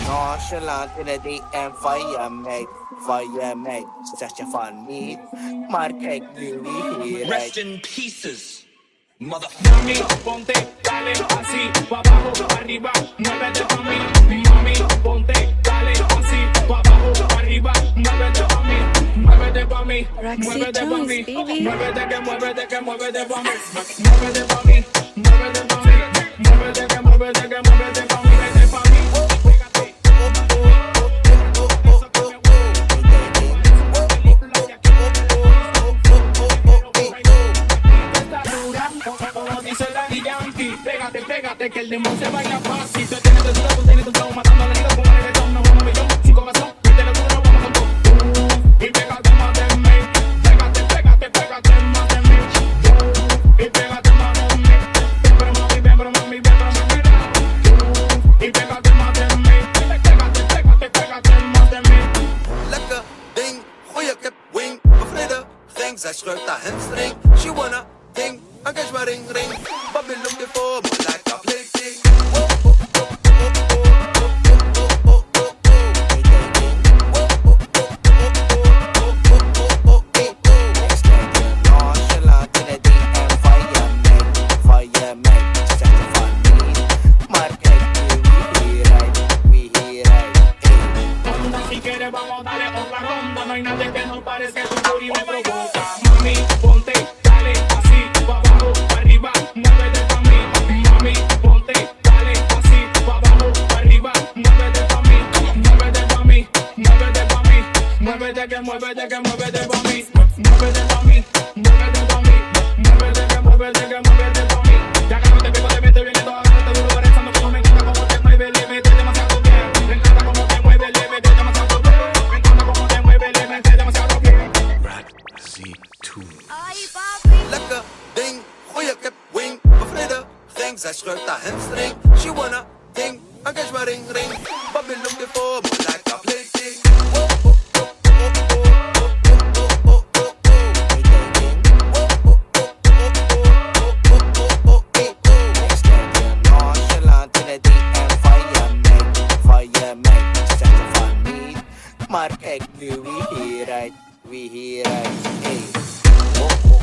Nonchalant in the DM, fire mate, such a fun meet. Market beauty, Rest in pieces, motherfucker. Mami, ponte, dale así, pa' abajo, pa' arriba, muévete pa' mí. Mami, ponte, dale así, pa' abajo, pa' arriba, muévete pa' mí. Muévete pa' mí, muévete pa' mí. Muévete que muévete que muévete pa' mí. Muévete pa' mí, muévete pa' mí. Muévete que muévete que muévete pa' mí. Vete pa' mí. Pégate que el demon se baila fácil. Tú tienes tu tú tienes tu flow, matando la vida con el reggaetón. No vamos a millón, sin corazón, mételo tú, no vamos con todo. Y pégate más de mí, pégate más de mí. Y pégate más de mí, ven pero mami. Y pégate más de mí, pégate más de mí. Lekker ding, goeie kip wing. Bevrede ging, zij scheurt haar hamstring. She wanna ding, I catch my ring. Bobby looking for me like a playstick. nonchalant in the DM, fire mate, such a fun meet. Market we here right, Onda, si quieres vamos a darle otra ronda. No hay nadie que nos parezca, tu booty me provoca. Mami, ponte, dale así, pa' abajo, pa' arriba, muévete pa' mí. Mami, ponte, dale así, pa' abajo, pa' arriba, muévete pa' mí. Muévete pa' mí, muévete pa' mí. Muévete que muévete que muévete pa' mí. Muévete pa' mí, muévete pa' mí. Muévete que muévete que muévete pa' mí. Ya que no te pego, te mete viene todo, agárrate duro, rezando como me encanta como te mueve, le mete demasiado bien. Me encanta como te mueve, le mete demasiado bien. Me encanta como te mueve, le mete demasiado bien. RAXZ TUNEZ. Lekker ding, goeie kip wing. Bevrede ging, zij scheurt haar hamstring. She wanna ding, I catch my ring. Bobby looking for me like a playstick. nonchalant in the DM, fire mate, such a fun meet. Market we here right, hey.